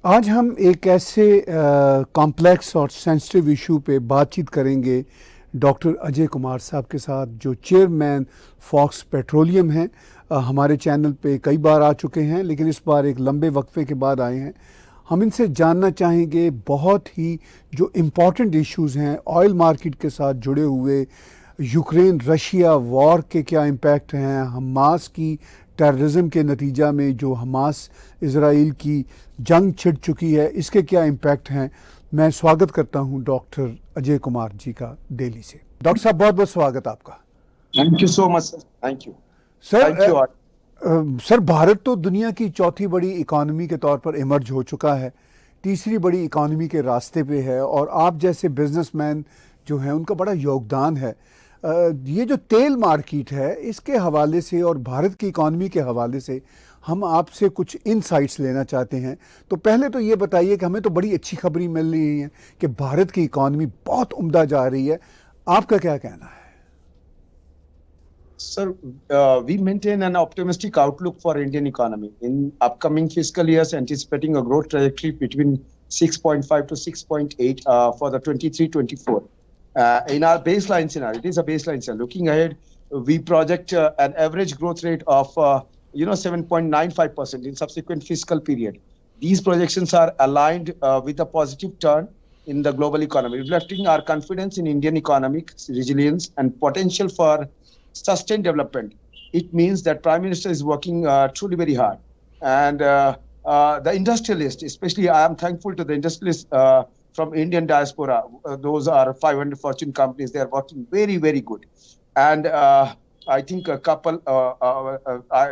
आज हम एक ऐसे कॉम्प्लेक्स और सेंसिटिव इशू पे बातचीत करेंगे डॉक्टर अजय कुमार साहब के साथ, जो चेयरमैन फॉक्स पेट्रोलियम हैं। हमारे चैनल पे कई बार आ चुके हैं, लेकिन इस बार एक लंबे वक्फे के बाद आए हैं। हम इनसे जानना चाहेंगे बहुत ही जो इम्पॉर्टेंट इश्यूज़ हैं ऑयल मार्केट के साथ जुड़े हुए, यूक्रेन रशिया वॉर के क्या इम्पैक्ट हैं, हमास की टेररिज्म के नतीजा में जो हमास इज़राइल की जंग छिड़ चुकी है, इसके क्या इम्पैक्ट हैं। मैं स्वागत करता हूं डॉक्टर अजय कुमार जी का दिल्ली से। डॉक्टर साहब, बहुत बहुत स्वागत आपका। Thank you so much sir. Thank you. Sir thank you. Sir, Bharat तो दुनिया की चौथी बड़ी इकॉनमी के तौर पर इमर्ज हो चुका है, तीसरी बड़ी इकॉनमी के रास्ते पे है, और आप जैसे बिजनेसमैन जो हैं उनका बड़ा योगदान है। ये जो तेल मार्केट है, इसके हवाले से और भारत की इकॉनमी के हवाले से हम आपसे कुछ इनसाइट्स लेना चाहते हैं। तो पहले तो ये बताइए कि हमें तो बड़ी अच्छी खबरें मिल रही हैं कि भारत की इकॉनमी बहुत उम्दा जा रही है, आपका क्या कहना है? Sir, we maintain an optimistic outlook for Indian economy in upcoming fiscal years, anticipating a growth trajectory between 6.5 to 6.8 for the 23-24. In our baseline scenario, it is a baseline scenario. Looking ahead, we project an average growth rate of 7.95% in subsequent fiscal period. These projections are aligned with a positive turn in the global economy, reflecting our confidence in Indian economic resilience and potential for sustained development. It means that Prime Minister is working truly very hard, and the industrialists, especially, I am thankful to the industrialists from Indian diaspora. Those are 500 Fortune companies. They are working very, very good, and I think I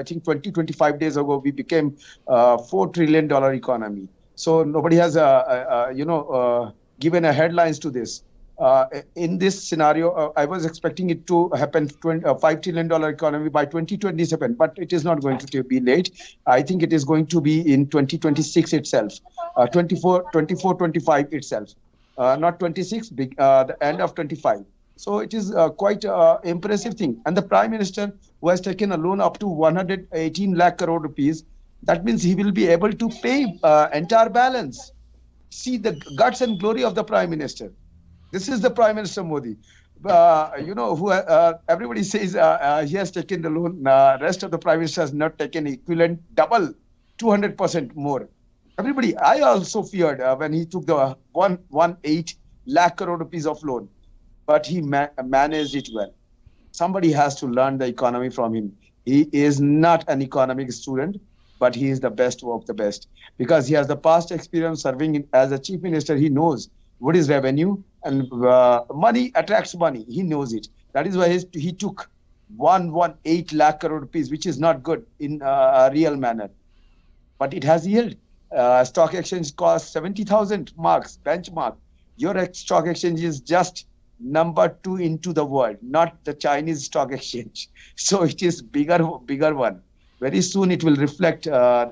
think 25 days ago we became $4 trillion economy. So nobody has given a headlines to this. In this scenario, I was expecting it to happen $5 trillion economy by 2027, but it is not going to be late. I think it is going to be in 2026 itself, 25 itself, not 26, the end of 25. So it is quite impressive thing. And the Prime Minister, who has taken a loan up to 118 lakh crore rupees, that means he will be able to pay entire balance. See the guts and glory of the Prime Minister. This is the Prime Minister Modi. Who everybody says he has taken the loan. Rest of the Prime Minister has not taken equivalent double, 200% more. Everybody, I also feared when he took the 118 lakh crore rupees of loan, but he managed it well. Somebody has to learn the economy from him. He is not an economic student, but he is the best of the best because he has the past experience serving as a chief minister. He knows what is revenue, and money attracts money. He knows it. That is why he took 118 lakh crore rupees, which is not good in a real manner. But it has yield. Stock exchange costs 70,000 marks, benchmark. Your stock exchange is just number 2 into the world, not the Chinese stock exchange. So it is bigger one. Very soon it will reflect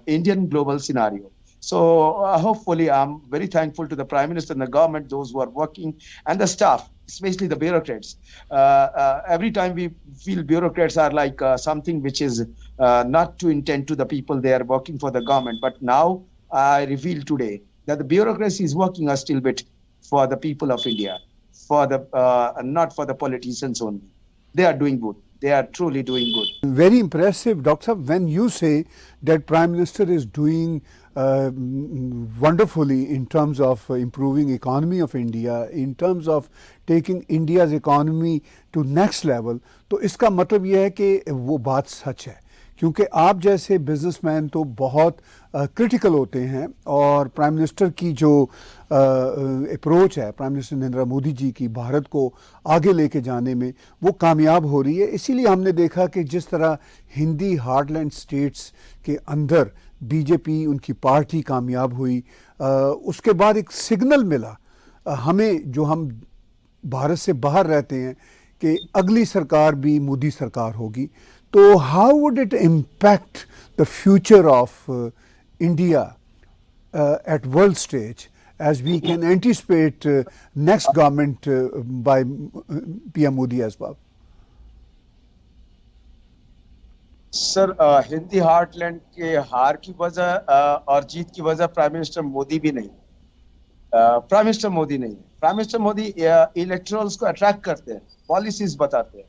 Indian global scenario. So hopefully, I'm very thankful to the Prime Minister and the government, those who are working, and the staff, especially the bureaucrats. Every time we feel bureaucrats are like something which is not to intend to the people they are working for the government. But now I reveal today that the bureaucracy is working a still bit for the people of India, for the not for the politicians only. They are doing good. They are truly doing good. Very impressive, Dr. Saab, when you say that Prime Minister is doing wonderfully in terms of improving economy of India, in terms of taking India's economy to next level, तो इसका मतलब यह है कि वो बात सच है, क्योंकि आप जैसे बिजनेसमैन तो बहुत क्रिटिकल होते हैं, और प्राइम मिनिस्टर की जो अप्रोच है, प्राइम मिनिस्टर नरेंद्र मोदी जी की भारत को आगे लेके जाने में, वो कामयाब हो रही है। इसीलिए हमने देखा कि जिस तरह हिंदी हार्टलैंड स्टेट्स के अंदर बीजेपी, उनकी पार्टी कामयाब हुई, उसके बाद एक सिग्नल मिला हमें, जो हम भारत से बाहर रहते हैं, कि अगली सरकार भी मोदी सरकार होगी। तो how would it impact the future of India at world stage, as we can anticipate next government by PM Modi as well? Sir Hindi heartland के हार की वजह और जीत की वजह प्राइम मिनिस्टर मोदी भी नहीं। प्राइम मिनिस्टर मोदी नहीं है। प्राइम मिनिस्टर मोदी इलेक्टोरल्स को अट्रैक्ट करते हैं, पॉलिसीज बताते हैं।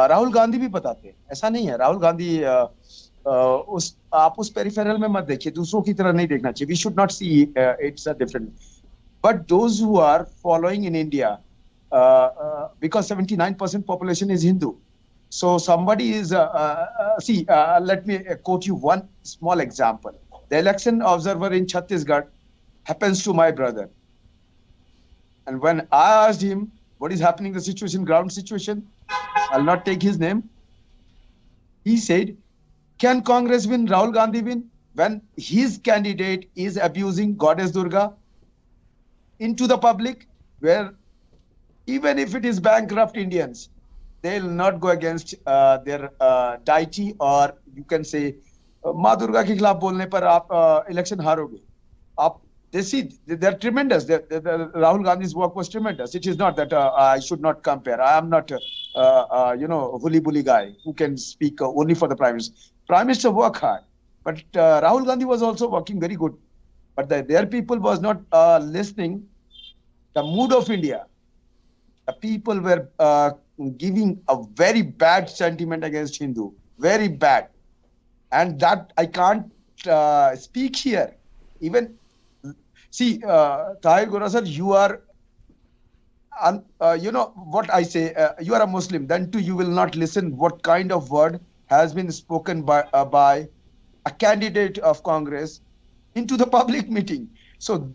राहुल गांधी भी बताते हैं, ऐसा नहीं है। राहुल गांधी उस आप उस पेरिफेरल में मत देखिए, दूसरों की तरह नहीं देखना चाहिए। We should not see it's a different, but those who are following in India, because 79% population is Hindu. So somebody is see. Let me quote you one small example. The election observer in Chhattisgarh happens to my brother, and when I asked him what is happening, the situation, ground situation, I'll not take his name. He said, "Can Congress win? Rahul Gandhi win when his candidate is abusing Goddess Durga into the public, where even if it is bankrupt Indians, they'll not go against their deity, or you can say माँ दुर्गा के खिलाफ बोलने पर आप election हारोगे। आप they see they're tremendous. Rahul Gandhi's work was tremendous. It is not that I should not compare. I am not bully bully guy who can speak only for the prime minister. Prime minister work hard, but Rahul Gandhi was also working very good. But their people was not listening the mood of India. The people were giving a very bad sentiment against Hindu, very bad, and that I can't speak here. Even see, Tahir Gora sir, you are, you know what I say. You are a Muslim. Then too, you will not listen what kind of word has been spoken by a candidate of Congress into the public meeting. So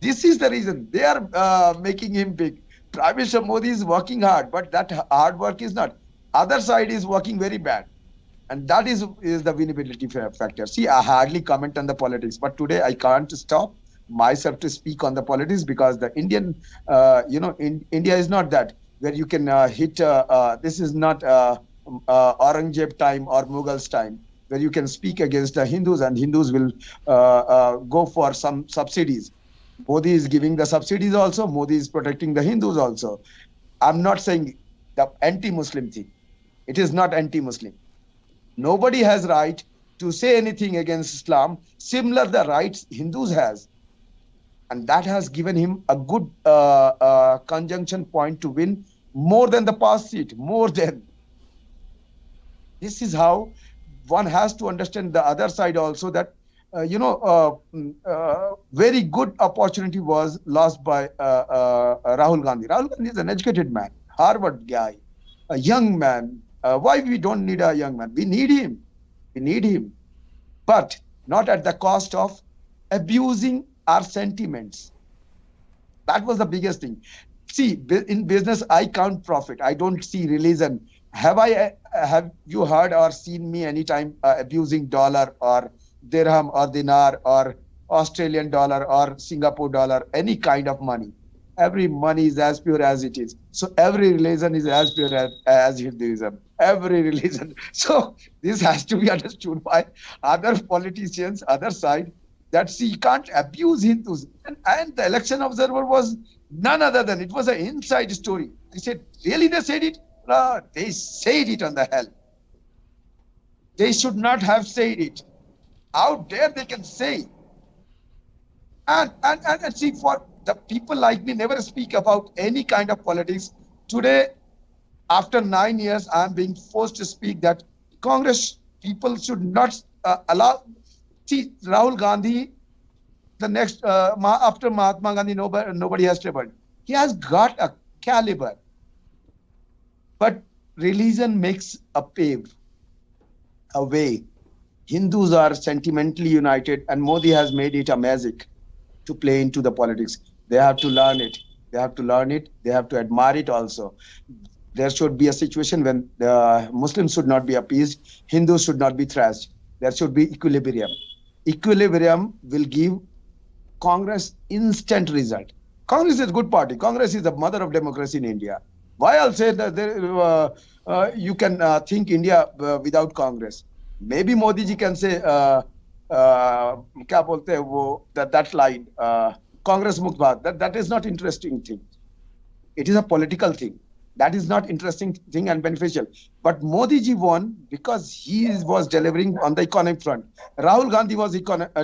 this is the reason they are making him big. Prime Minister Modi is working hard, but that hard work is not. Other side is working very bad. And that is the winnability factor. See, I hardly comment on the politics, but today I can't stop myself to speak on the politics, because the Indian, India is not that where you can hit. This is not Aurangzeb time or Mughals time, where you can speak against the Hindus and Hindus will go for some subsidies. Modi is giving the subsidies also. Modi is protecting the Hindus also. I'm not saying the anti-Muslim thing. It is not anti-Muslim. Nobody has right to say anything against Islam. Similar the rights Hindus has. And that has given him a good conjunction point to win more than the past seat, more than. This is how one has to understand the other side also, that very good opportunity was lost by Rahul Gandhi. Rahul Gandhi is an educated man, Harvard guy, a young man. Why we don't need a young man? We need him. We need him. But not at the cost of abusing our sentiments. That was the biggest thing. See, in business, I count profit. I don't see religion. Have you heard or seen me anytime abusing dollar or dirham or dinar or Australian dollar or Singapore dollar, any kind of money? Every money is as pure as it is. So every religion is as pure as Hinduism. Every religion. So this has to be understood by other politicians, other side, that see, you can't abuse Hindus. And the election observer was none other than, it was an inside story. They said, really they said it? No, they said it on the hell. They should not have said it. How dare they can say? And see, for the people like me never speak about any kind of politics. Today, after 9 years, I am being forced to speak that Congress people should not allow. See, Rahul Gandhi, the next, after Mahatma Gandhi, nobody has troubled. He has got a caliber. But religion makes a way. Hindus are sentimentally united, and Modi has made it a magic to play into the politics. They have to learn it. They have to learn it. They have to admire it also. There should be a situation when the Muslims should not be appeased, Hindus should not be thrashed. There should be equilibrium. Equilibrium will give Congress instant result. Congress is a good party. Congress is the mother of democracy in India. Why I'll say that you can think India without Congress. Maybe Modi ji can say क्या बोलते हैं वो that line Congress Mukt Bharat. That is not interesting thing. It is a political thing. That is not interesting thing and beneficial. But Modi ji won because he was delivering on the economic front. Rahul Gandhi was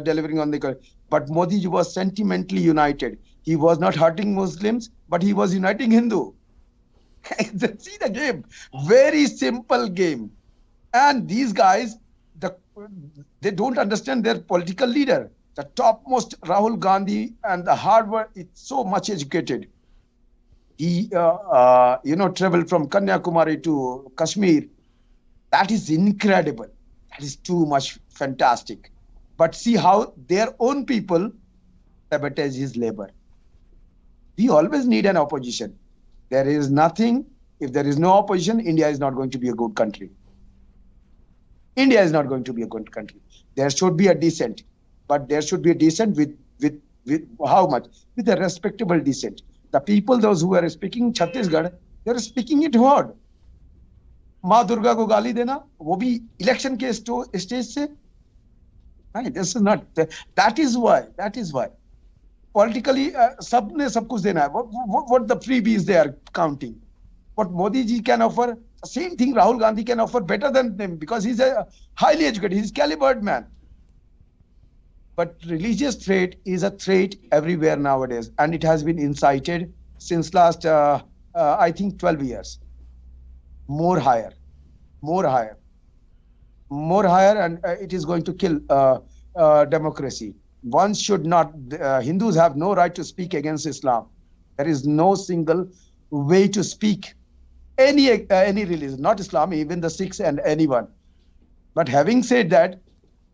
delivering on the economic, but Modi ji was sentimentally united. He was not hurting Muslims, but he was uniting Hindu. See the game, very simple game. And these guys, they don't understand their political leader. The topmost Rahul Gandhi and the Harvard, it's so much educated. He, traveled from Kanyakumari to Kashmir. That is incredible. That is too much fantastic. But see how their own people sabotage his labor. We always need an opposition. There is nothing. If there is no opposition, India is not going to be a good country. India is not going to be a good country. There should be a dissent, but there should be a dissent with how much? With a respectable dissent. The people, those who are speaking Chhattisgarh, they are speaking it hard. माँ दुर्गा को गाली देना, वो भी election के stage से. This is not. That is why. Politically, सबने सब कुछ देना है. What the freebies they are counting. What Modi ji can offer, the same thing Rahul Gandhi can offer better than them because he's a highly educated, he's a calibered man. But religious threat is a threat everywhere nowadays, and it has been incited since last, I think, 12 years. More higher, and it is going to kill democracy. One should not. Hindus have no right to speak against Islam. There is no single way to speak any religion, not Islam, even the Sikhs and anyone. But having said that,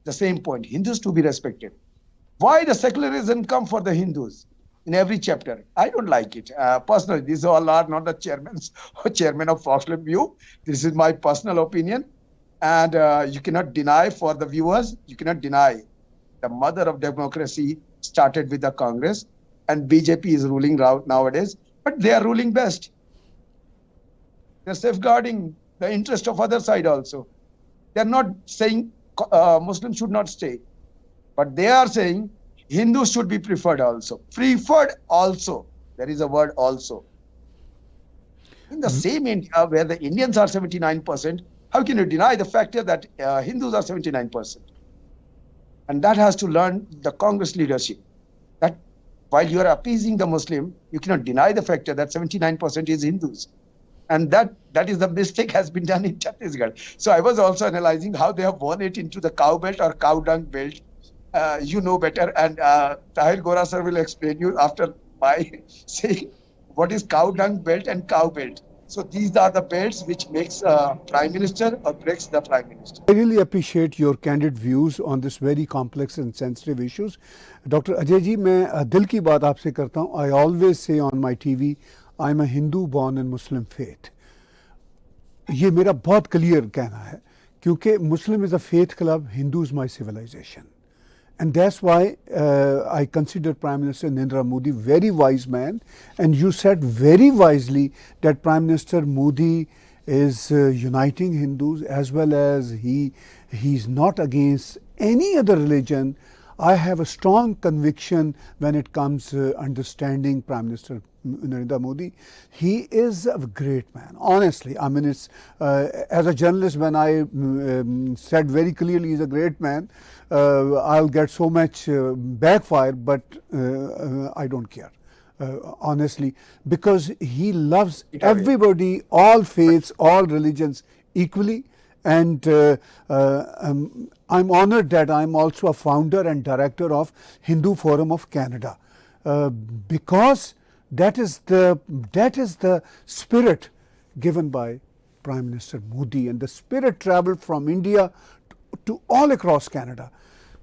the same point, Hindus to be respected. Why the secularism come for the Hindus in every chapter? I don't like it. Personally, these all are not the chairman of Foxley View. This is my personal opinion. And you cannot deny for the viewers, you cannot deny the mother of democracy started with the Congress, and BJP is ruling nowadays, but they are ruling best. They're safeguarding the interest of other side also. They're not saying Muslims should not stay, but they are saying Hindus should be preferred also. Preferred also. There is a word also. In the same India where the Indians are 79%, how can you deny the factor that Hindus are 79%? And that has to learn the Congress leadership. That while you are appeasing the Muslim, you cannot deny the factor that 79% is Hindus. And that is the mistake has been done in Chhattisgarh. So I was also analyzing how they have won it into the cow belt or cow dung belt. You know better, and Tahir Gora sir will explain you after my saying what is cow dung belt and cow belt. So these are the belts which makes Prime Minister or breaks the Prime Minister. I really appreciate your candid views on this very complex and sensitive issues. Dr. Ajay ji, मैं दिल की बात आपसे करता हूँ. I always say on my TV, I'm a Hindu born in Muslim faith. ये मेरा बहुत clear कहना है, क्योंकि Muslim is a faith club, Hindu is my civilization. And that's why I consider Prime Minister Narendra Modi very wise man. And you said very wisely that Prime Minister Modi is uniting Hindus, as well as he's not against any other religion. I have a strong conviction when it comes to understanding Prime Minister Narendra Modi. He is a great man, honestly. I mean, it's as a journalist, when I said very clearly he's a great man, I'll get so much backfire, but I don't care, honestly, because he loves everybody, all faiths, all religions equally. And I'm honored that I'm also a founder and director of Hindu Forum of Canada, because that is the spirit given by Prime Minister Modi, and the spirit traveled from India to all across Canada.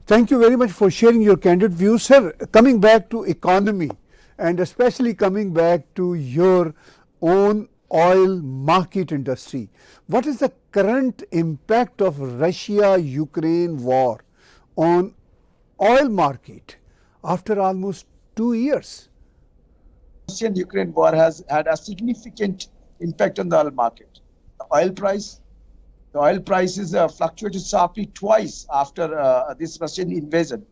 Thank you very much for sharing your candid views, sir. Coming back to economy, and especially coming back to your own oil market industry, what is the current impact of Russia-Ukraine war on oil market after almost 2 years? Russian-Ukraine war has had a significant impact on the oil market. The oil prices fluctuated sharply twice after this Russian invasion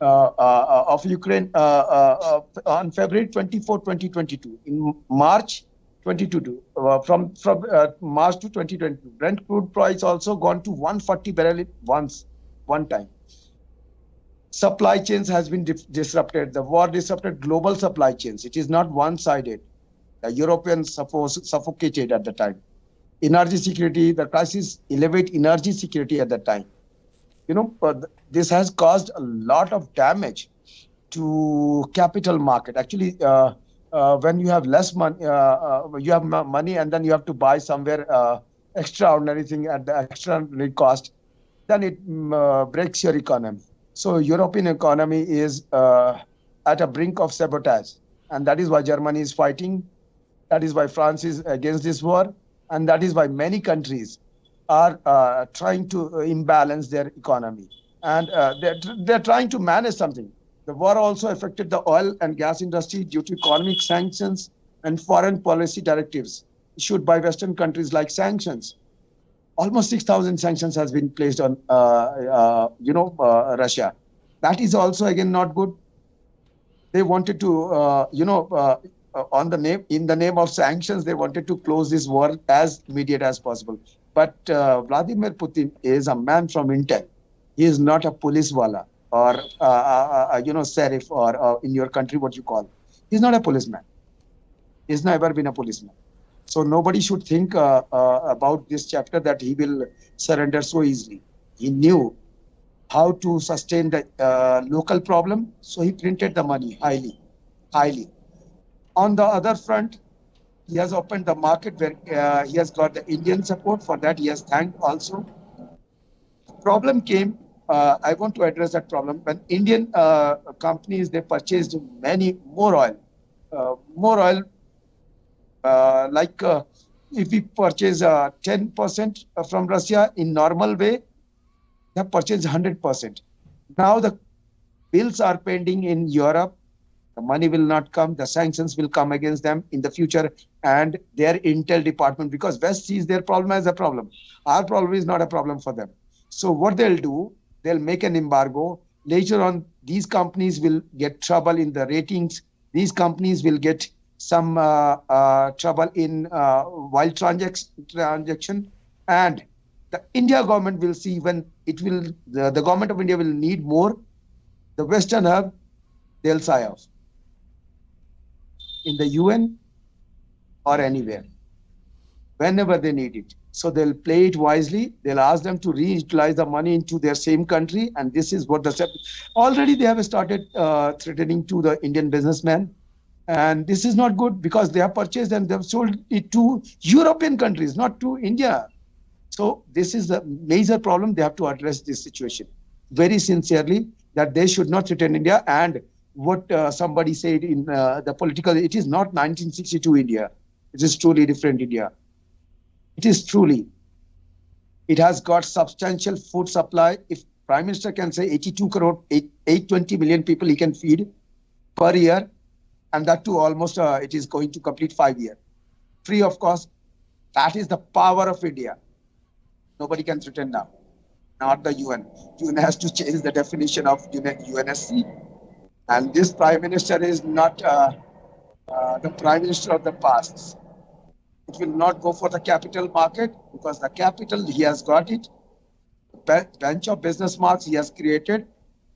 of Ukraine on February 24, 2022. In March, 22 from March to 2022. Brent crude price also gone to 140 barrel one time. Supply chains has been disrupted. The war disrupted global supply chains. It is not one-sided. The Europeans suffocated at the time. Energy security, the crisis elevate energy security at the time. This has caused a lot of damage to capital market. Actually, when you have less money, you have money and then you have to buy somewhere extraordinary thing at the extraordinary cost, then it breaks your economy. So European economy is at a brink of sabotage. And that is why Germany is fighting. That is why France is against this war. And that is why many countries are trying to imbalance their economy. And they're trying to manage something. The war also affected the oil and gas industry due to economic sanctions and foreign policy directives issued by Western countries like sanctions. Almost 6,000 sanctions has been placed on, Russia. That is also again not good. They wanted to, in the name of sanctions, they wanted to close this war as immediate as possible. But Vladimir Putin is a man from intel. He is not a police wala or sheriff or in your country what you call. He's not a policeman. He's never been a policeman. So nobody should think about this chapter that he will surrender so easily. He knew how to sustain the local problem, so he printed the money highly. On the other front, he has opened the market where he has got the Indian support. For that, he has thanked also. Problem came, I want to address that problem. When Indian companies, they purchased many more oil, if we purchase 10% from Russia in normal way, they have purchased 100%. Now the bills are pending in Europe. The money will not come. The sanctions will come against them in the future, and their intel department, because West sees their problem as a problem. Our problem is not a problem for them. So what they'll do, they'll make an embargo. Later on, these companies will get trouble in the ratings. These companies will get some trouble in while transaction, and the India government will see when it will. The government of India will need more. The Western hub, they'll sigh off in the UN or anywhere whenever they need it. So they'll play it wisely. They'll ask them to reutilize the money into their same country, and this is what already they have started threatening to the Indian businessmen. And this is not good because they have purchased and they've sold it to European countries, not to India. So this is a major problem. They have to address this situation very sincerely, that they should not threaten India. And what somebody said in the political, it is not 1962 India. It is truly different India. It is truly. It has got substantial food supply. If Prime Minister can say 82 crore, 820 million people he can feed per year, and that too almost it is going to complete 5 years. Free of cost. That is the power of India. Nobody can threaten now. Not the UN. UN has to change the definition of UNSC. And this Prime Minister is not the Prime Minister of the past. It will not go for the capital market because the capital, he has got it. Bench of business marks he has created.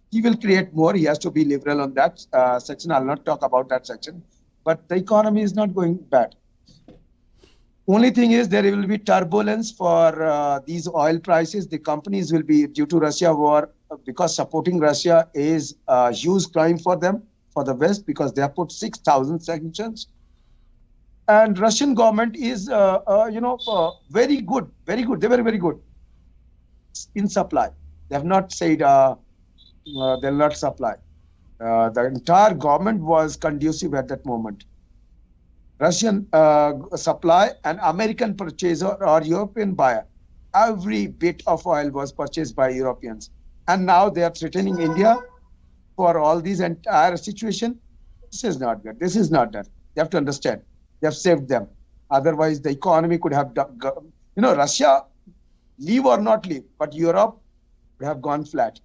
He will create more. He has to be liberal on that section. I'll not talk about that section. But the economy is not going bad. Only thing is there will be turbulence for these oil prices. The companies will be, due to Russia war, because supporting Russia is a huge crime for them, for the West, because they have put 6,000 sanctions. And Russian government is, very good. They're very good in supply. They have not said they'll not supply. The entire government was conducive at that moment. Russian supply and American purchaser or European buyer, every bit of oil was purchased by Europeans. And now they are threatening India for all these entire situation. This is not good. This is not done. They have to understand. They have saved them. Otherwise, the economy could have, Russia, leave or not leave, but Europe would have gone flat.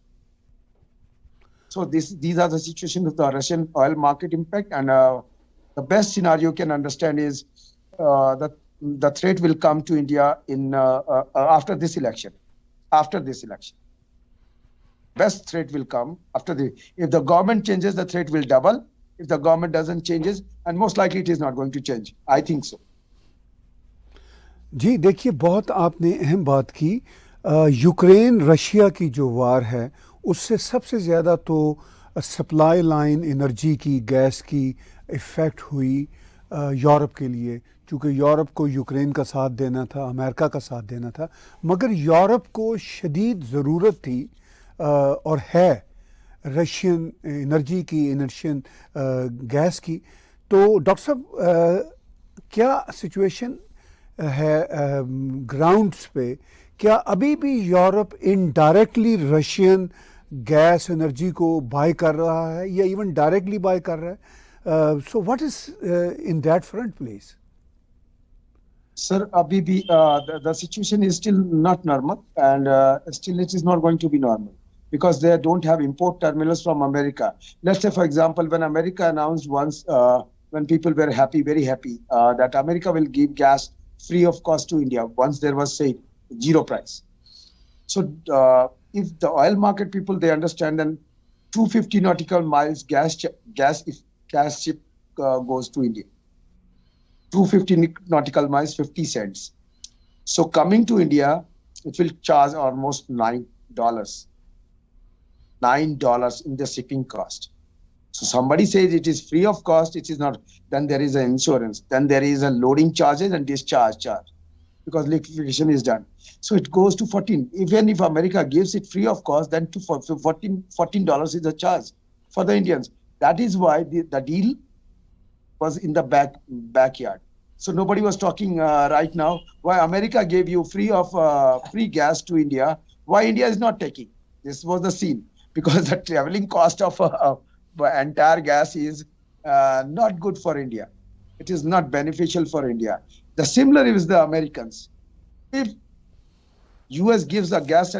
So these are the situations of the Russian oil market impact. And the best scenario you can understand is the threat will come to India in after this election. After this election, best threat will come after the. If the government changes, the threat will double. If the government doesn't changes, and most likely it is not going to change. I think so. जी देखिए, बहुत आपने अहम बात की। Ukraine Russia की जो वार है उससे सबसे ज़्यादा तो सप्लाई लाइन एनर्जी की, गैस की इफ़ेक्ट हुई यूरोप के लिए, क्योंकि यूरोप को यूक्रेन का साथ देना था, अमेरिका का साथ देना था, मगर यूरोप को शदीद ज़रूरत थी और है रशियन एनर्जी की, रशियन गैस की। तो डॉक्टर साहब, क्या सिचुएशन है ग्राउंड्स पे? क्या अभी भी Europe indirectly Russian gas energy को बाय कर रहा है या इवन डायरेक्टली बाय कर रहा है? So what is in that front please? Sir, abhi bhi, the situation is still not normal, and still it is not going to be normal because they don't have import terminals from America. Let's say, for example, when America announced once, when people were happy, very happy, that America will give gas free of cost to India once there was, say, zero price. So if the oil market people, they understand, then 250 nautical miles gas ship goes to India. 250 nautical miles, 50 cents. So coming to India, it will charge almost $9. $9 in the shipping cost. So somebody says it is free of cost, it is not. Then there is an insurance. Then there is a loading charges and discharge charge because liquefaction is done. So it goes to 14. Even if America gives it free of cost, then to $14 is the charge for the Indians. That is why the deal was in the backyard. So nobody was talking right now why America gave you free gas to India. Why India is not taking? This was the scene because the traveling cost of entire gas is not good for India. It is not beneficial for India. The similar is the Americans. If US gives the gas,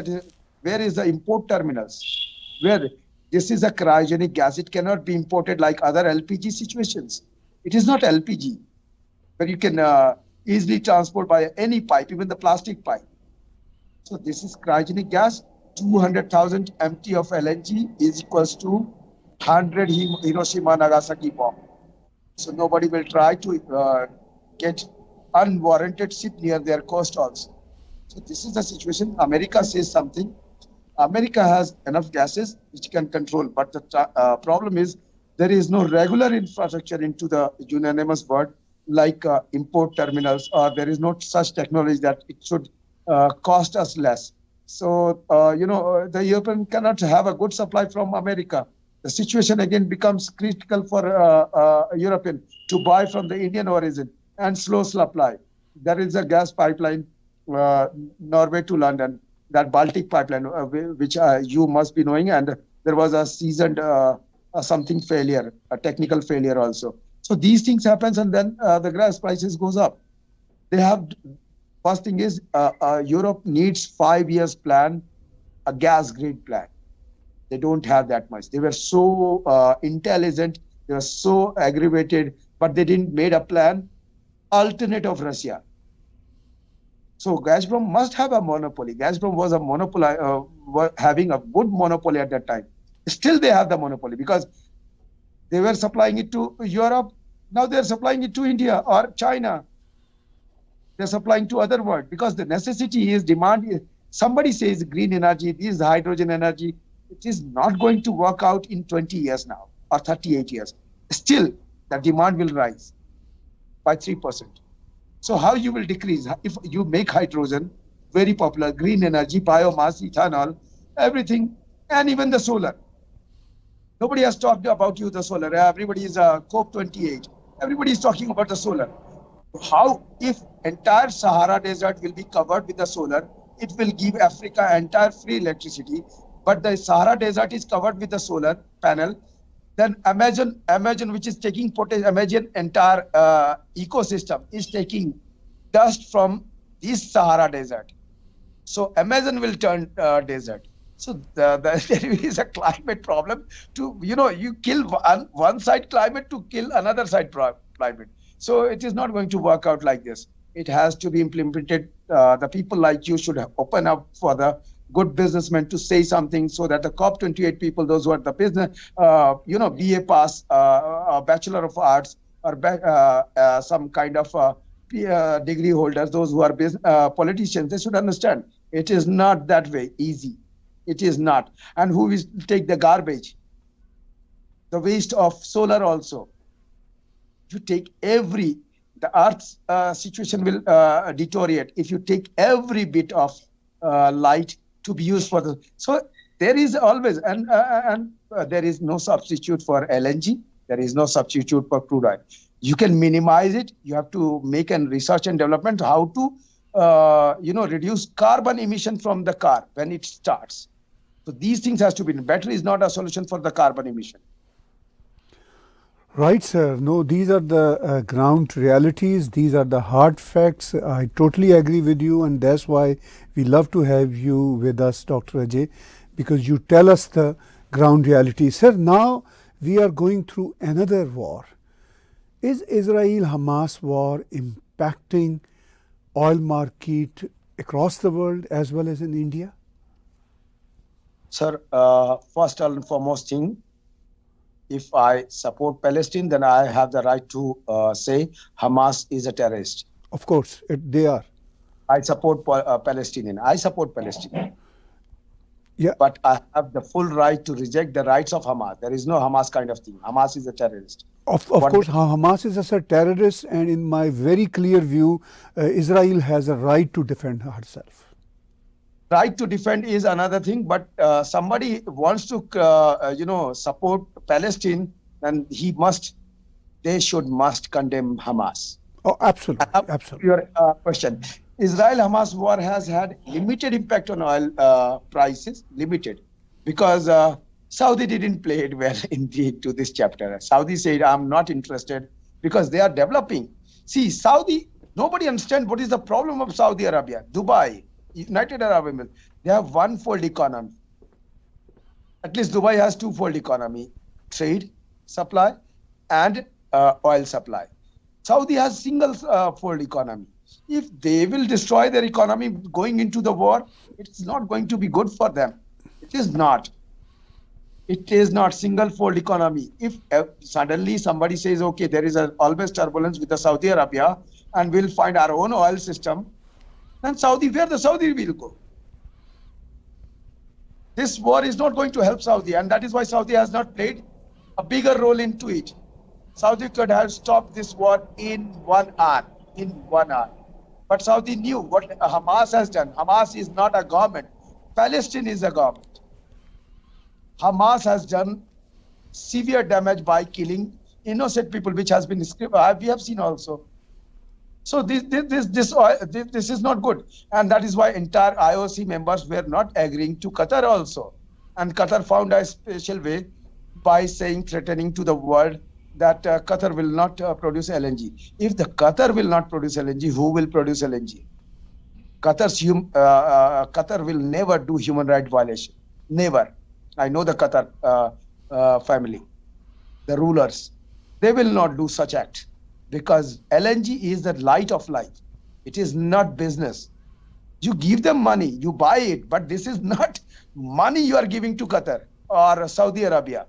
where is the import terminals? Where this is a cryogenic gas, it cannot be imported like other LPG situations. It is not LPG, where you can easily transport by any pipe, even the plastic pipe. So this is cryogenic gas. 200,000 MT of LNG is equals to 100 Hiroshima Nagasaki bomb. So nobody will try to get unwarranted ship near their coast also. So this is the situation. America says something. America has enough gases which can control, but the problem is there is no regular infrastructure into the unanimous word like import terminals, or there is no such technology that it should cost us less. So, the European cannot have a good supply from America. The situation again becomes critical for European to buy from the Indian origin and slow supply. There is a gas pipeline, Norway to London, that Baltic pipeline, which you must be knowing, and there was a seasoned something failure, a technical failure also. So these things happens, and then the gas prices goes up. They have, first thing is Europe needs 5 years plan, a gas grid plan. They don't have that much. They were so intelligent, they were so aggravated, but they didn't made a plan alternate of Russia. So Gazprom must have a monopoly. Gazprom was a monopoly, having a good monopoly at that time. Still they have the monopoly because they were supplying it to Europe. Now they're supplying it to India or China. They're supplying to other world because the necessity is demand. Somebody says green energy, this is hydrogen energy. It is not going to work out in 20 years now or 38 years. Still, the demand will rise by 3%. So how you will decrease? If you make hydrogen, very popular, green energy, biomass, ethanol, everything, and even the solar. Nobody has talked about the solar. Everybody is COP28. Everybody is talking about the solar. How, if entire Sahara Desert will be covered with the solar, it will give Africa entire free electricity. But the Sahara Desert is covered with the solar panel. Then Amazon, which is taking Amazon entire ecosystem is taking dust from this Sahara Desert. So Amazon will turn desert. So there is a climate problem. You kill one side climate to kill another side climate. So it is not going to work out like this. It has to be implemented. The people like you should open up for the good businessmen to say something so that the COP28 people, those who are the business, BA pass, Bachelor of Arts, or some kind of degree holders, those who are politicians, they should understand it is not that way easy. It is not. And who will take the garbage? The waste of solar also. You take the earth's situation will deteriorate if you take every bit of light to be used for so there is always, and there is no substitute for LNG. There is no substitute for crude oil. You can minimize it. You have to make a research and development how to, reduce carbon emission from the car when it starts. So these things has to be. Battery is not a solution for the carbon emission. Right, sir. No, these are the ground realities. These are the hard facts. I totally agree with you, and that's why we love to have you with us, Dr. Ajay, because you tell us the ground reality. Sir, now we are going through another war. Is Israel-Hamas war impacting oil market across the world as well as in India? Sir, first and foremost thing, if I support Palestine, then I have the right to say Hamas is a terrorist. Of course, they are. I support Palestinian. I support Palestinian. Yeah. But I have the full right to reject the rights of Hamas. There is no Hamas kind of thing. Hamas is a terrorist. Of course, Hamas is a terrorist, and in my very clear view, Israel has a right to defend herself. Right to defend is another thing, but somebody wants to, support Palestine, then they must condemn Hamas. Oh, absolutely, absolutely. Your question. Israel-Hamas war has had limited impact on oil prices, limited, because Saudi didn't play it well into this chapter. Saudi said, I'm not interested because they are developing. See, nobody understands what is the problem of Saudi Arabia, Dubai, United Arab Emirates. They have one-fold economy. At least Dubai has two-fold economy, trade, supply, and oil supply. Saudi has single-fold economy. If they will destroy their economy going into the war, it's not going to be good for them. It is not. It is not single-fold economy. If suddenly somebody says, okay, there is always turbulence with the Saudi Arabia and we'll find our own oil system, then where the Saudi will go? This war is not going to help Saudi, and that is why Saudi has not played a bigger role into it. Saudi could have stopped this war in 1 hour. But Saudi knew what Hamas has done. Hamas is not a government. Palestine is a government. Hamas has done severe damage by killing innocent people, which has been described. We have seen also. So this is not good, and that is why entire IOC members were not agreeing to Qatar also, and Qatar found a special way by threatening to the world that Qatar will not produce LNG. If the Qatar will not produce LNG, who will produce LNG? Qatar will never do human rights violation. Never. I know the Qatar family, the rulers. They will not do such act. Because LNG is the light of life. It is not business. You give them money, you buy it, but this is not money you are giving to Qatar or Saudi Arabia.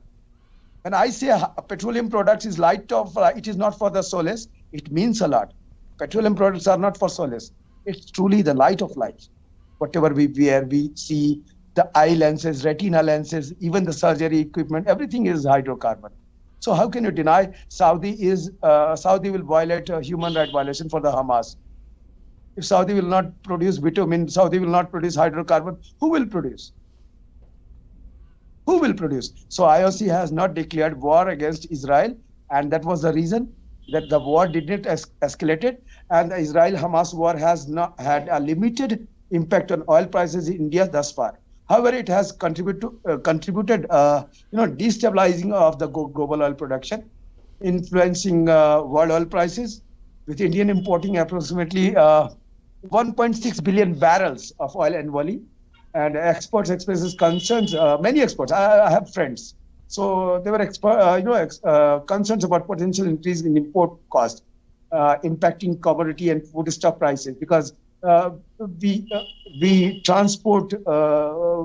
When I say petroleum products is light of life, it is not for the solace. It means a lot. Petroleum products are not for solace. It's truly the light of life. Whatever we wear, we see the eye lenses, retina lenses, even the surgery equipment, everything is hydrocarbon. So how can you deny Saudi will violate a human rights violation for the Hamas? If Saudi will not produce bitumen, Saudi will not produce hydrocarbon, who will produce? Who will produce? So IOC has not declared war against Israel, and that was the reason that the war did not escalate, and the Israel-Hamas war has not had a limited impact on oil prices in India thus far. However, it has contributed destabilizing of the global oil production, influencing world oil prices, with Indian importing approximately 1.6 billion barrels of oil annually, and exports expresses concerns. Many exports. I have friends, so they were concerns about potential increase in import cost. impacting commodity and foodstuff prices, because uh, we uh, we transport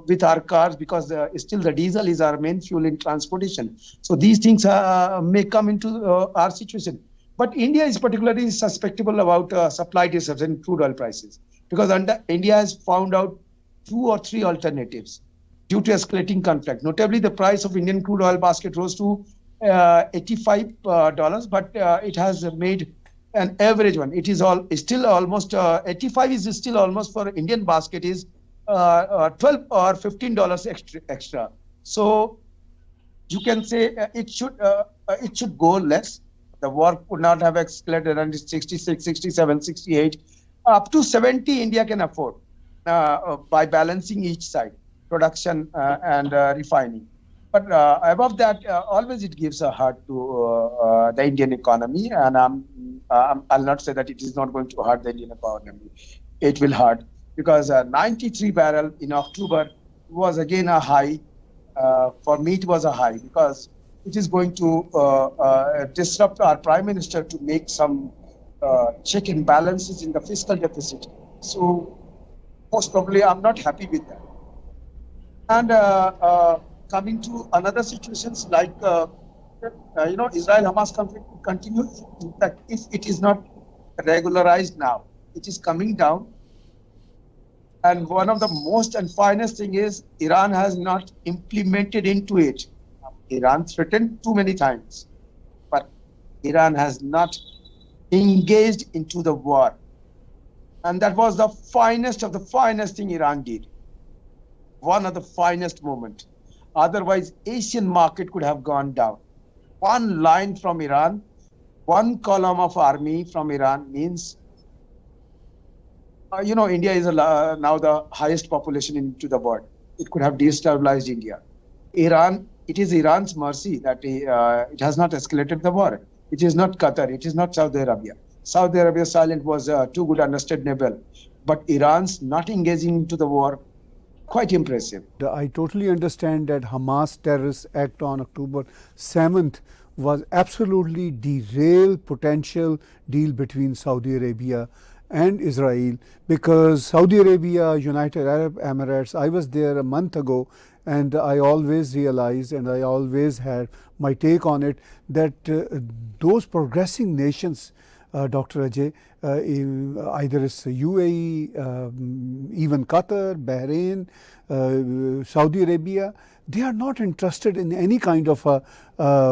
with our cars, because still the diesel is our main fuel in transportation. So these things may come into our situation. But India is particularly susceptible about supply disruption in crude oil prices, because India has found out two or three alternatives due to escalating conflict. Notably, the price of Indian crude oil basket rose to $85, but it has made an average one. It is still almost 85 is still almost for Indian basket is 12 or $15 extra. So you can say it should go less. The war could not have escalated until 66, 67, 68. Up to 70, India can afford by balancing each side, production and refining. But above that, always it gives a hurt to the Indian economy. And I'll not say that it is not going to hurt the Indian economy. It will hurt, because 93 barrel in October was again a high. For me, it was a high, because it is going to disrupt our prime minister to make some check and balances in the fiscal deficit. So most probably, I'm not happy with that. And coming to another situations like Israel-Hamas conflict continues. In fact, if it is not regularized now, it is coming down. And one of the most and finest thing is Iran has not implemented into it. Iran threatened too many times, but Iran has not engaged into the war. And that was the finest of the finest thing Iran did. One of the finest moment. Otherwise, Asian market could have gone down. One line from Iran, one column of army from Iran means, India is now the highest population into the world. It could have destabilized India. It is Iran's mercy that it has not escalated the war. It is not Qatar. It is not Saudi Arabia. Saudi Arabia's silence was too good understandable. But Iran's not engaging into the war, quite impressive. I totally understand that Hamas terrorist act on October 7th was absolutely derail potential deal between Saudi Arabia and Israel, because Saudi Arabia, United Arab Emirates, I was there a month ago, and I always realized, and I always had my take on it, that those progressing nations, Dr. Ajay, either it's UAE, even Qatar, Bahrain, Saudi Arabia, they are not interested in any kind of a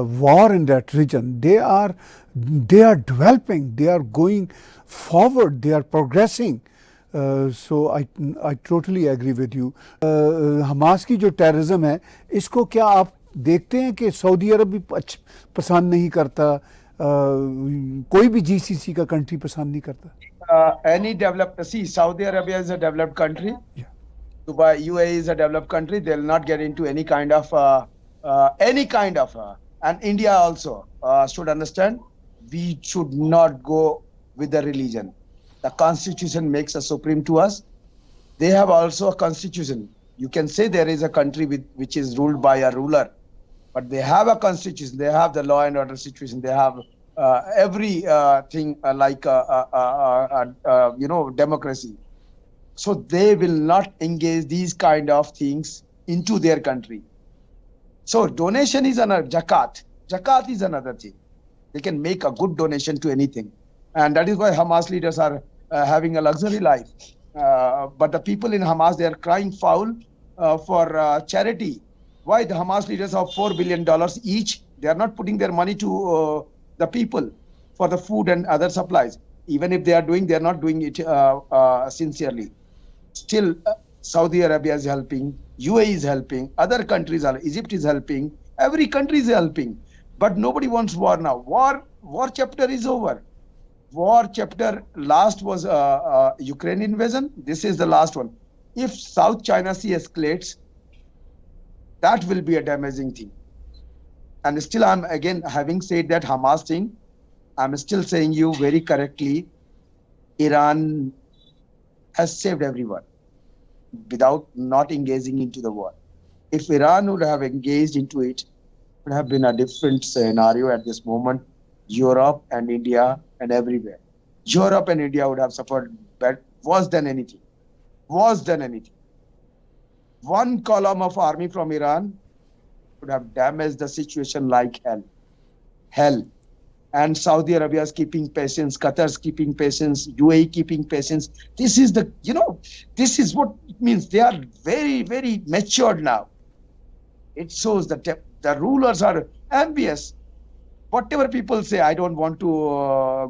war in that region. They are developing, they are going forward, they are progressing. So I totally agree with you. Hamas की जो terrorism है, इसको क्या आप देखते हैं कि Saudi अरब भी पसंद नहीं करता, कोई भी GCC का कंट्री पसंद नहीं करता? Any developed, see, Saudi Arabia is a developed country. Yeah. Dubai, UAE is a developed country. They'll not get into any kind of, and India also should understand, we should not go with the religion. The constitution makes a supreme to us. They have also a constitution. You can say there is a country which is ruled by a ruler, but they have a constitution. They have the law and order situation. They have every thing like democracy. So they will not engage these kind of things into their country. So donation is another, zakat. Zakat is another thing. They can make a good donation to anything. And that is why Hamas leaders are having a luxury life. But the people in Hamas, they are crying foul for charity. Why the Hamas leaders have $4 billion each? They are not putting their money to the people for the food and other supplies. Even if they are doing, they are not doing it sincerely. Still, Saudi Arabia is helping, UAE is helping, other countries are, Egypt is helping, every country is helping. But nobody wants war now. War chapter is over. War chapter last was Ukraine invasion. This is the last one. If South China Sea escalates, that will be a damaging thing. And still, I'm again, having said that Hamas thing, I'm still saying you very correctly, Iran has saved everyone without not engaging into the war. If Iran would have engaged into it, it would have been a different scenario at this moment. Europe and India and everywhere. Europe and India would have suffered worse than anything. Worse than anything. One column of army from Iran would have damaged the situation like hell. Hell. And Saudi Arabia is keeping patience, Qatar is keeping patience, UAE keeping patience. This is this is what it means. They are very, very matured now. It shows that the rulers are envious. Whatever people say, I don't want to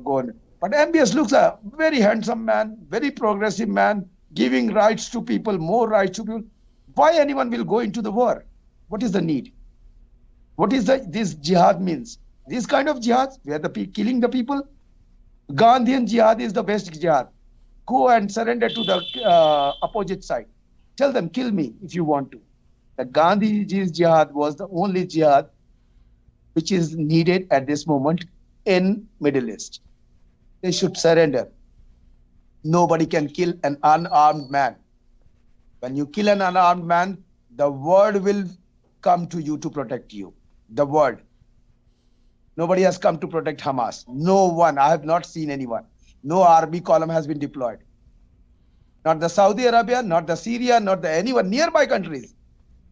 go on. But MBS looks a very handsome man, very progressive man, giving rights to people, more rights to people. Why anyone will go into the war? What is the need? What is this jihad means? This kind of jihad, where killing the people? Gandhian jihad is the best jihad. Go and surrender to the opposite side. Tell them, kill me if you want to. The Gandhiji's jihad was the only jihad which is needed at this moment in Middle East. They should surrender. Nobody can kill an unarmed man. When you kill an unarmed man, the world will come to you to protect you. The world. Nobody has come to protect Hamas. No one. I have not seen anyone. No army column has been deployed. Not the Saudi Arabia, not the Syria, not the anyone nearby countries.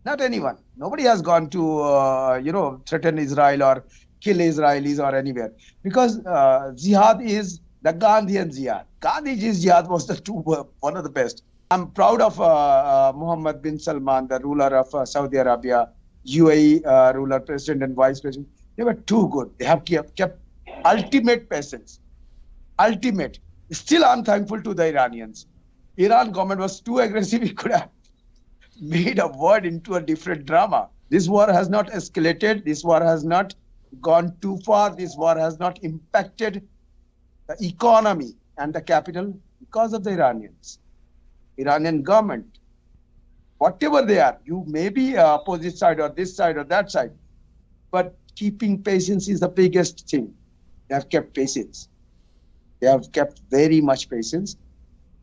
Not anyone. Nobody has gone to, threaten Israel or kill Israelis or anywhere. Because jihad is the Gandhian jihad. Gandhiji's jihad was one of the best. I'm proud of Mohammed bin Salman, the ruler of Saudi Arabia, UAE ruler, president and vice president. They were too good. They have kept ultimate patience. Ultimate. Still, I'm thankful to the Iranians. Iran government was too aggressive. It could have made a word into a different drama. This war has not escalated. This war has not gone too far. This war has not impacted the economy and the capital because of the Iranians. Iranian government, whatever they are, you may be opposite side or this side or that side, but keeping patience is the biggest thing. They have kept patience. They have kept very much patience.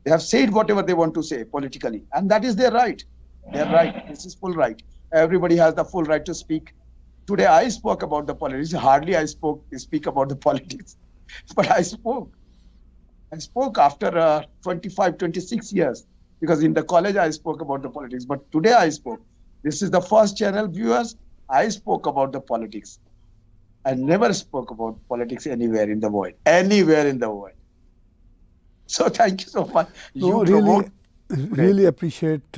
They have said whatever they want to say politically, and that is their right. Their right. This is full right. Everybody has the full right to speak. Today I spoke about the politics. Hardly I speak about the politics, but I spoke. I spoke after 25, 26 years, because in the college I spoke about the politics, but today I spoke. This is the first channel, viewers. I spoke about the politics. I never spoke about politics anywhere in the world. Anywhere in the world. So thank you so much. No, really appreciate.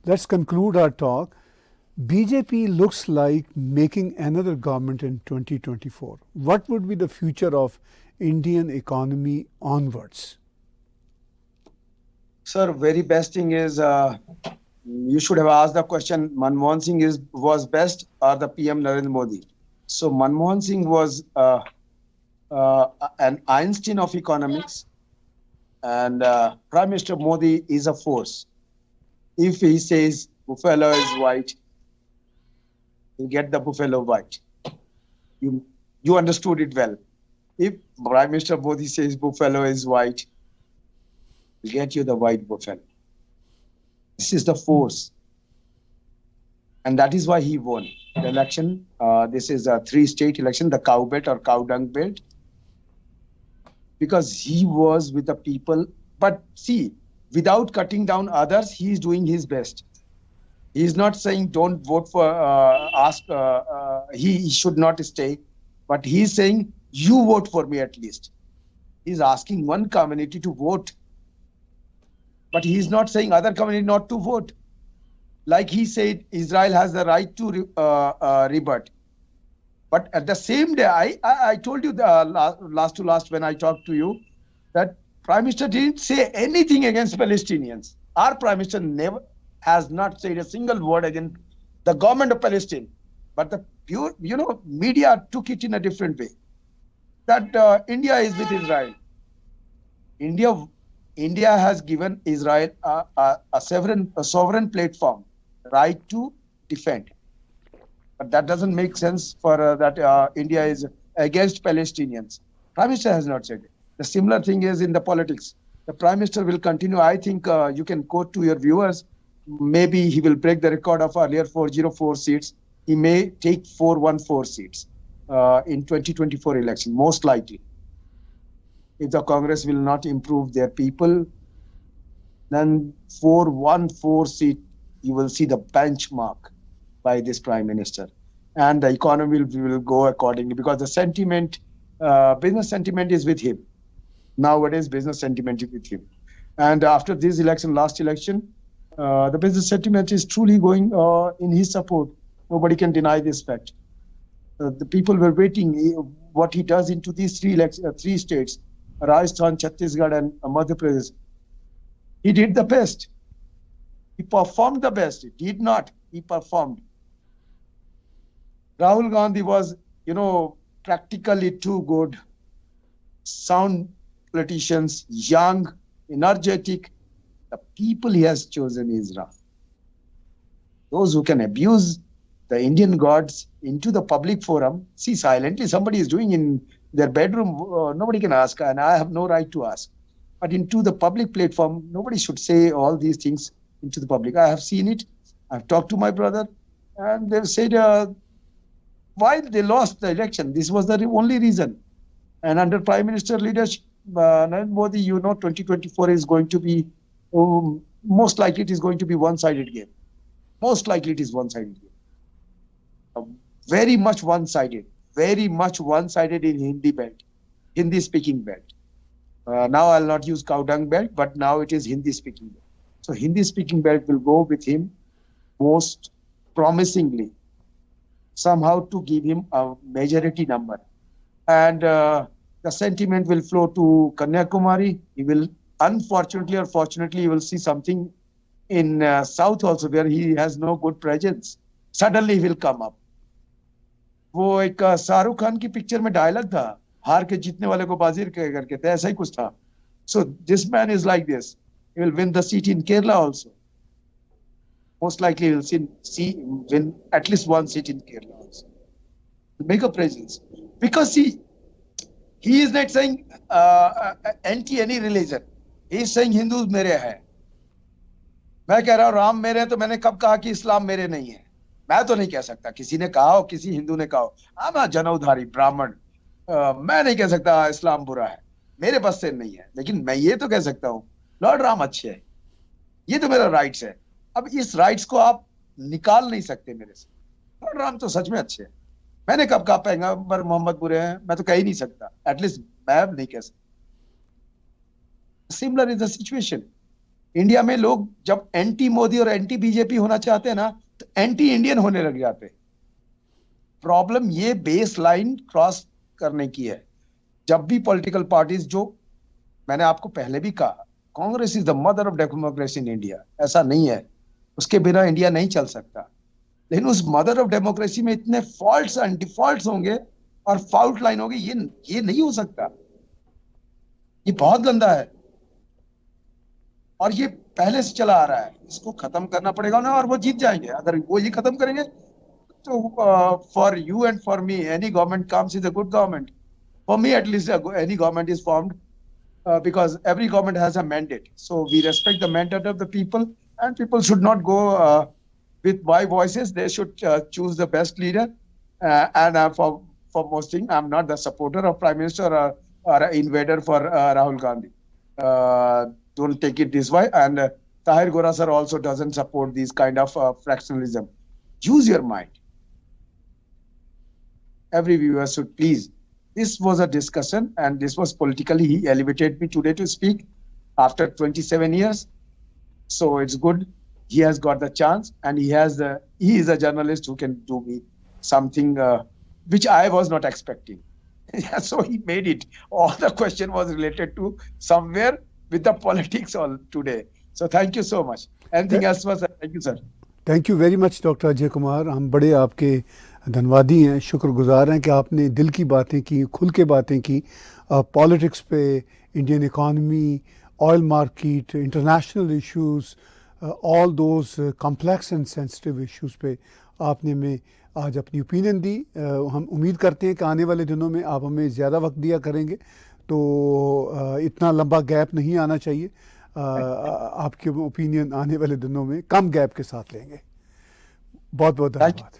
Let's conclude our talk. BJP looks like making another government in 2024. What would be the future of Indian economy onwards? Sir, very best thing is you should have asked the question, Manmohan Singh was best or the PM Narendra Modi? So Manmohan Singh was an Einstein of economics, and Prime Minister Modi is a force. If he says buffalo is white, you get the buffalo white. You understood it well. If Prime Minister Modi says buffalo is white, you get you the white buffalo. This is the force. And that is why he won the election. This is a 3-state election, the cow belt or cow dung belt. Because he was with the people. But see, without cutting down others, he is doing his best. He is not saying don't vote for, he should not stay. But he is saying, you vote for me at least. He is asking one community to vote. But he is not saying other community not to vote. Like he said, Israel has the right to rebut. But at the same day, I told you the last when I talked to you, that Prime Minister didn't say anything against Palestinians. Our Prime Minister has not said a single word against the government of Palestine. But the pure, media took it in a different way. That India is with Israel. India has given Israel a sovereign platform, right to defend. But that doesn't make sense for that India is against Palestinians. Prime Minister has not said it. The similar thing is in the politics. The Prime Minister will continue. I think you can quote to your viewers. Maybe he will break the record of earlier 404 seats. He may take 414 seats. in 2024 election, most likely. If the Congress will not improve their people, then for 1-4 seat, you will see the benchmark by this Prime Minister. And the economy will go accordingly because the sentiment, business sentiment is with him. Nowadays, business sentiment is with him. And after this election, last election, the business sentiment is truly going in his support. Nobody can deny this fact. The people were waiting what he does into these three states, Rajasthan, Chhattisgarh, and Madhya Pradesh. He did the best. He performed the best. He did not. He performed. Rahul Gandhi was, practically too good. Sound politicians, young, energetic. The people he has chosen is wrong. Those who can abuse the Indian gods into the public forum, see, silently somebody is doing in their bedroom, nobody can ask, and I have no right to ask. But into the public platform, nobody should say all these things into the public. I have seen it. I've talked to my brother, and they've said why they lost the election. This was the only reason. And under Prime Minister leadership, Narendra Modi, 2024 is going to be, most likely it is going to be one-sided game. Most likely it is one-sided game. Very much one-sided in Hindi belt, Hindi-speaking belt. Now I'll not use cow dung belt, but now it is Hindi-speaking belt. So Hindi-speaking belt will go with him most promisingly, somehow to give him a majority number. And the sentiment will flow to Kanyakumari. He will, unfortunately or fortunately, you will see something in South also where he has no good presence. Suddenly he will come up. वो एक शाहरुख खान की picture में dialogue था, हार के जीतने वाले को बाजीर करके, तो ऐसा ही कुछ था. So this man is like this. He will win the seat in Kerala also. Most likely he will win at least one seat in Kerala also. Make a presence. Because he is not saying anti any religion. He is saying Hindus मेरे हैं. मैं कह रहा हूँ राम मेरे हैं, तो मैंने कब कहा कि इस्लाम मेरे नहीं है? मैं तो नहीं कह सकता. किसी ने कहा हो, किसी हिंदू ने कहा हो, मैं जनौधारी ब्राह्मण, मैं नहीं कह सकता इस्लाम बुरा है, मेरे बस से नहीं है. लेकिन मैं ये तो कह सकता हूँ लॉर्ड राम अच्छे है. ये तो मेरा राइट्स है. अब इस राइट्स को आप निकाल नहीं सकते मेरे से. लॉर्ड राम तो सच में अच्छे है. मैंने कब कहा पैगंबर मोहम्मद बुरे हैं? मैं तो कह ही नहीं सकता. एटलीस्ट मैं नहीं कह सकता. Similar is the situation. India में लोग जब एंटी मोदी और एंटी बीजेपी होना चाहते हैं ना, तो एंटी इंडियन होने लग जाते. प्रॉब्लम ये बेस लाइन क्रॉस करने की है. जब भी पॉलिटिकल पार्टीज, जो मैंने आपको पहले भी कहा, Congress is the mother of democracy in India. ऐसा नहीं है, उसके बिना इंडिया नहीं चल सकता. लेकिन उस मदर ऑफ डेमोक्रेसी में इतने फॉल्ट्स एंड डिफॉल्ट्स होंगे और फाउल्ट लाइन होगी, ये नहीं हो सकता. ये बहुत गंदा है और ये पहले से चला आ रहा है. इसको खत्म करना पड़ेगा ना, और वो जीत जाएंगे. अगर वो ये खत्म करेंगे तो for you and for me, any government comes is a good government. For me at least any government is formed because every government has a mandate. So we respect the mandate of the people, and people should not go with my voices. They should choose the best leader. And for most thing, I'm not the supporter of Prime Minister or an invader for Rahul Gandhi. Don't take it this way. And Tahir Gora sir also doesn't support these kind of fractionalism. Use your mind. Every viewer should please. This was a discussion, and this was politically. He elevated me today to speak after 27 years. So it's good. He has got the chance, and he is a journalist who can do me something which I was not expecting. So he made it. All the question was related to somewhere with the politics all today. So thank you so much. Anything else was? Thank you, sir. Thank you very much doctor Ajay Kumar. हम बड़े आपके धन्यवादी हैं, शुक्रगुजार हैं कि आपने दिल की बातें की, खुल के बातें की. पॉलिटिक्स पे, Indian economy, oil market, international issues, all those complex and sensitive issues पे आपने हमें आज अपनी ओपिनियन दी. हम उम्मीद करते हैं कि आने वाले दिनों में आप हमें ज़्यादा वक्त दिया करेंगे, तो इतना लंबा गैप नहीं आना चाहिए. आपके ओपिनियन आने वाले दिनों में कम गैप के साथ लेंगे. बहुत बहुत धन्यवाद.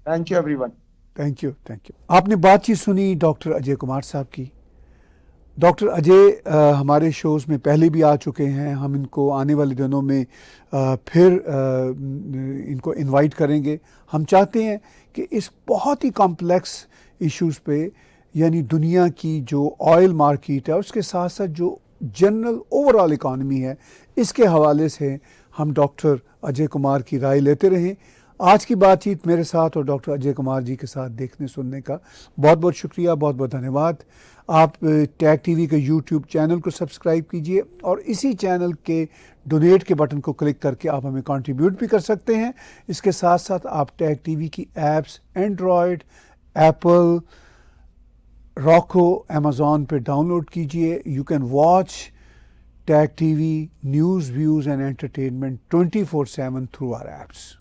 Thank you, everyone. Thank you, thank you. आपने बातचीत सुनी डॉक्टर अजय कुमार साहब की। डॉक्टर अजय हमारे शोज़ में पहले भी आ चुके हैं, हम इनको आने वाले दिनों में फिर इनको इनवाइट करेंगे। हम चाहते हैं कि इस बहुत ही कॉम्प्लेक्स इश्यूज़ पे, यानी दुनिया की जो ऑयल मार्केट है, उसके साथ साथ जो जनरल ओवरऑल इकॉनमी है, इसके हवाले से हम डॉक्टर अजय कुमार की राय लेते रहें। आज की बातचीत मेरे साथ और डॉक्टर अजय कुमार जी के साथ देखने सुनने का बहुत बहुत शुक्रिया, बहुत बहुत धन्यवाद। आप टैग टीवी के यूट्यूब चैनल को सब्सक्राइब कीजिए और इसी चैनल के डोनेट के बटन को क्लिक करके आप हमें कंट्रीब्यूट भी कर सकते हैं। इसके साथ साथ आप टैग टीवी की apps Android, Apple, Roku, Amazon पे डाउनलोड कीजिए। You can watch tag TV news, views and entertainment 24/7 through our apps.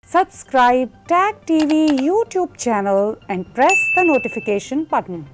Subscribe Tag TV YouTube channel and press the notification button.